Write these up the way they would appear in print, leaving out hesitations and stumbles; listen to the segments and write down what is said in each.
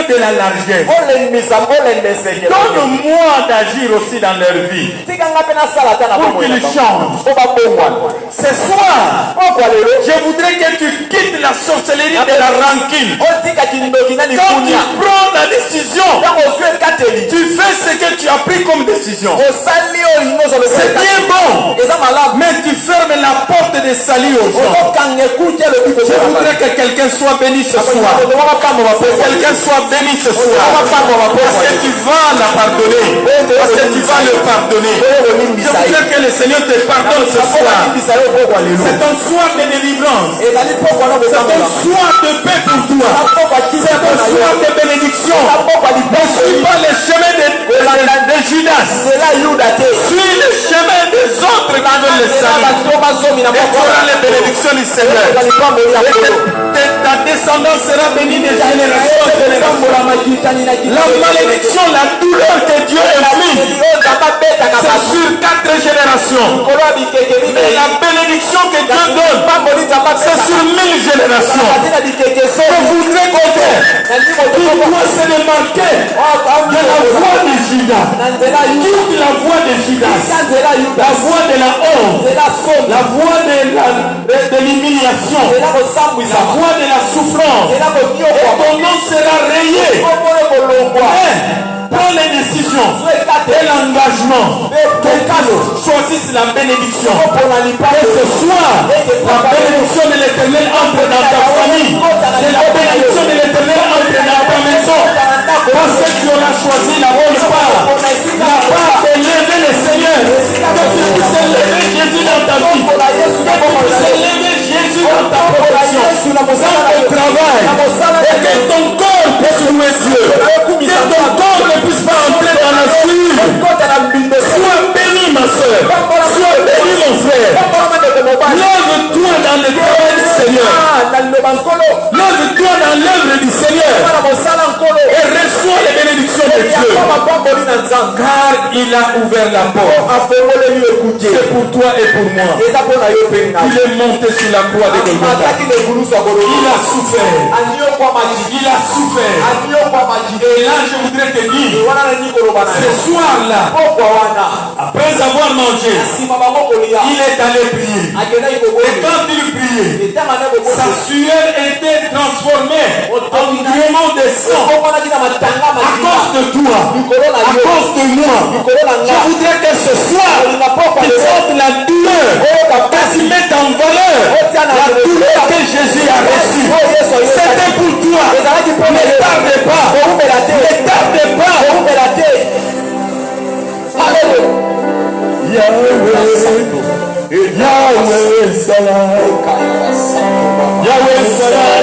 de la largesse. Donne-moi d'agir aussi dans leur vie pour qu'ils changent. Ce soir, je voudrais que tu quittes la sorcellerie de la rancune. Quand tu prends la décision, tu fais ce que tu as pris comme décision. C'est bien bon, mais tu fermes la porte de salut aux gens. Je voudrais que quelqu'un soit béni ce soir. Que quelqu'un soit béni ce soir. Parce que tu vas la pardonner. Parce que tu vas le pardonner. Je voudrais que le Seigneur te pardonne ce soir. C'est un soir de délivrance. C'est un soir de paix pour toi. C'est un soir de bénédiction. Ne suis pas le chemin de Judas. Suis le chemin des autres qui veulent le salut. Et tu auras les bénédictions du Seigneur. Ta descendance sera bénie de génération en génération. La malédiction, la douleur que Dieu inflige, c'est sur 4 générations. Mais la bénédiction que Dieu donne, c'est sur 1000 générations. Je voudrais qu'on doit se démarquer de la voie de Judas. Quitte la voie de Judas, la voie de la honte, la voie de l'humiliation, la voie de la souffrance. Et ton nom sera rayé. Prends les décisions et l'engagement. Choisissent la bénédiction. Et ce soir, la bénédiction de l'Éternel entre dans ta famille. Et la bénédiction de l'Éternel entre dans ta maison. Parce que tu auras choisi la bonne part. La part d'élever le Seigneur. Que tu puisses élever Jésus dans ta vie. Que tu puisses élever Jésus dans ta profession. Dans ton travail. Et que ton corps puisse louer Dieu. Que ton corps ne puisse pas entrer dans la suite. Sois béni ma soeur. Sois béni mon frère. Lève-toi dans le travail du Seigneur. Lève-toi dans l'œuvre du Seigneur. Et reçois les bénédictions de Dieu. Car il a ouvert la porte. C'est pour toi et pour moi. Il est monté sur la croix de Golgotha. Il a souffert. Il a souffert. Et là je voudrais te dire, ce soir-là, après avoir mangé, il est allé prier. Et quand il priait, sa sueur était transformée en grumeaux de sang. À cause de toi, à cause de moi, je voudrais que ce soir, tu sentes la douleur, que tu mettes en valeur la douleur que Jésus a reçue. C'était pour toi. Ne tarde pas. Ne tarde pas. Yahweh Salah, Yahweh Salah,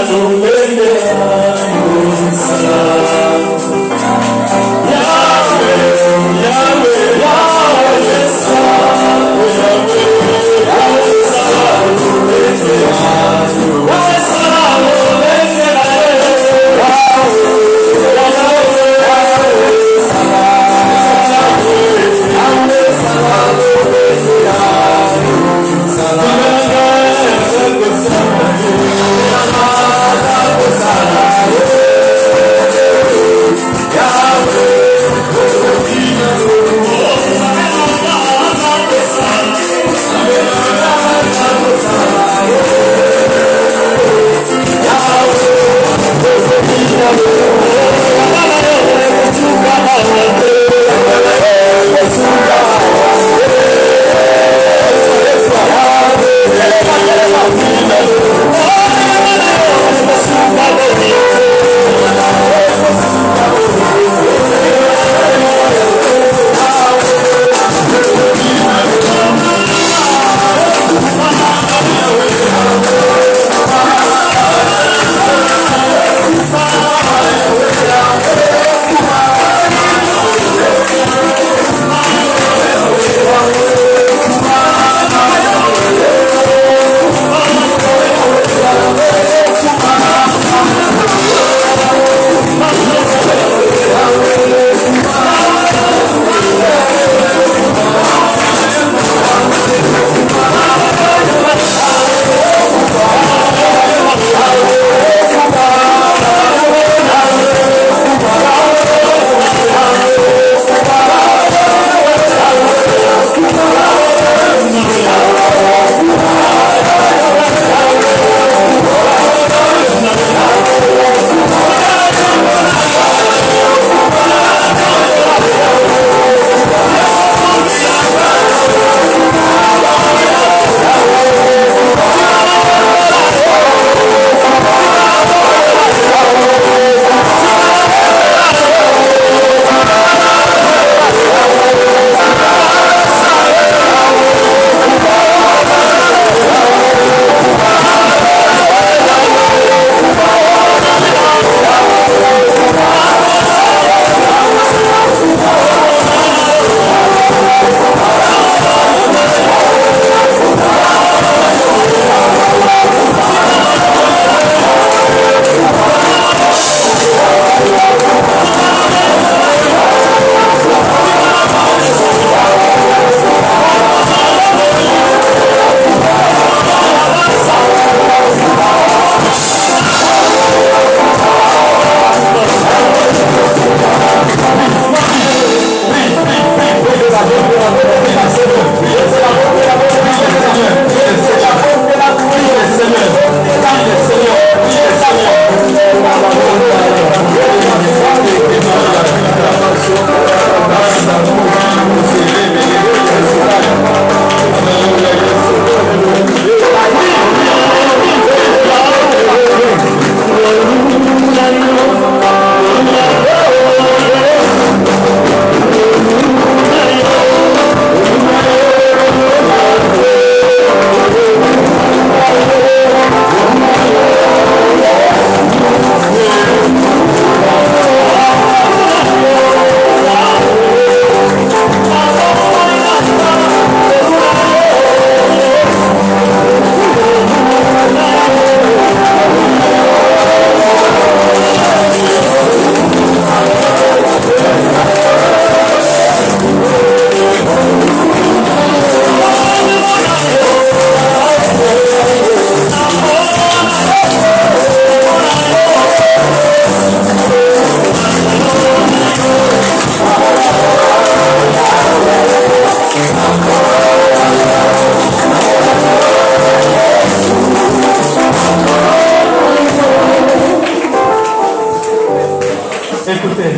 Écoutez.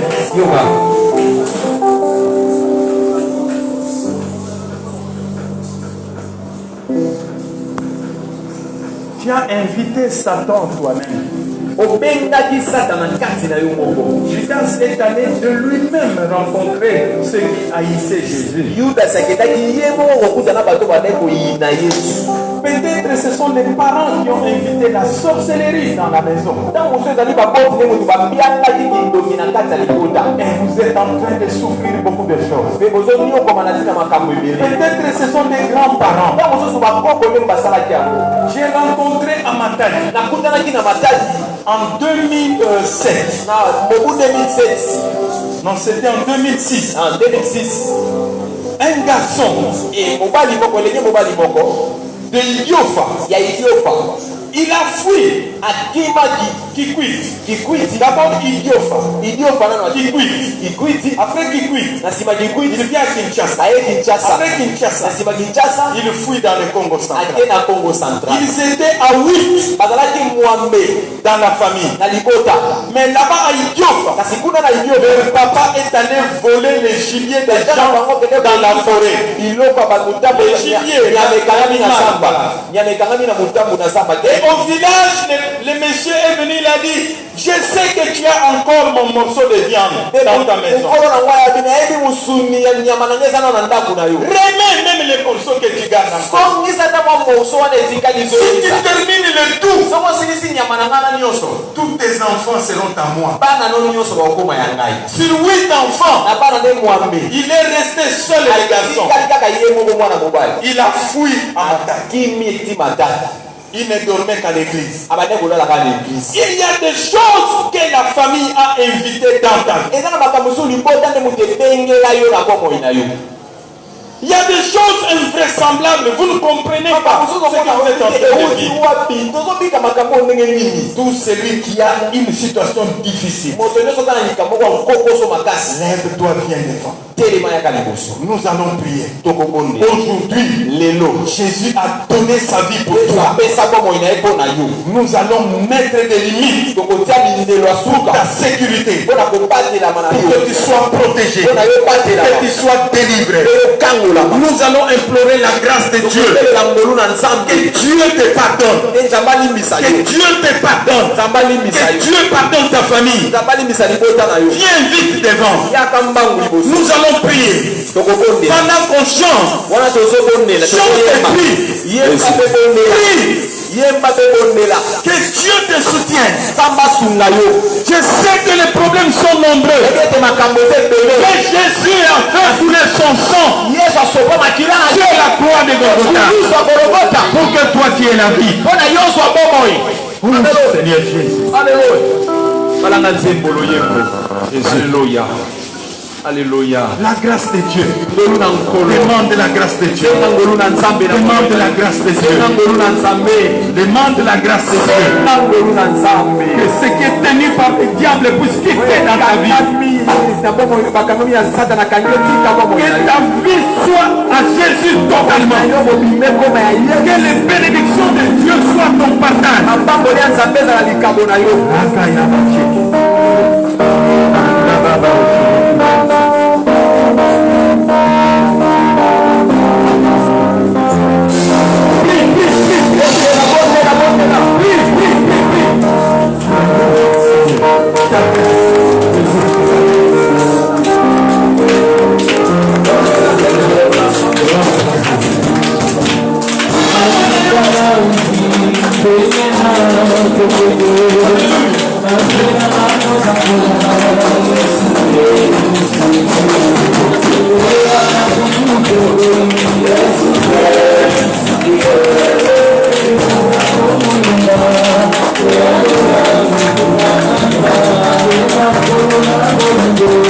Tu as invité Satan toi-même. Judas est allé de lui-même rencontrer ceux qui haïssaient Jésus. Peut-être ce sont les parents qui ont invité la sorcellerie dans la maison. Et vous êtes en train de souffrir beaucoup de choses. Peut-être ce sont des grands-parents. J'ai rencontré Amatadi en 2007. Non, c'était en 2006. En 2006. Un garçon de Yofa. Il a fui à Kikwit. D'abord Idiofa. Kikwit. Après Kikwit. Il vient à Kinshasa. Après Kinshasa. Il fuit dans le Congo central. Ils étaient à 8 dans la famille. Mais là-bas à Idiofa, le papa est allé voler les gibiers des gens dans la forêt. Les gibiers. Et au village, le monsieur est venu, il a dit, je sais que tu as encore mon morceau de viande dans ta maison. Remets même les morceaux que tu gardes encore. Si tu termines le tout, tous tes enfants seront à moi. Sur 8 enfants, il est resté seul le garçon. Il a fui à Matadi. Il ne dormait qu'à l'église. Il y a des choses que la famille a invitées dans ta vie. Il y a des choses invraisemblables. Vous ne comprenez pas ce que vous êtes en train de vivre. Tout celui qui a une situation difficile, lève-toi, viens devant. Nous allons prier. Aujourd'hui, Jésus a donné sa vie pour toi. Nous allons mettre des limites pour ta sécurité, pour que tu sois protégé, que tu sois délivré. Nous allons implorer la grâce de Dieu. Que Dieu te pardonne. Que Dieu te pardonne. Que Dieu pardonne ta famille. Viens vite devant. Nous allons prier. Pendant qu'on chante, chante et prie. Que Dieu te soutienne. Je sais que les problèmes sont nombreux. Que Jésus a fait couler son sang sur la croix de Golgotha pour que toi tu aies la vie. Seigneur Jésus. Alléluia. Alléluia. La grâce de Dieu. Demande la grâce de Dieu. Demande la grâce de Dieu. Demande la grâce de Dieu. Que ce qui est tenu par le diable puisse quitter dans ta vie. Que ta vie soit à Jésus totalement. Que les bénédictions de Dieu soient ton partage. Thank you.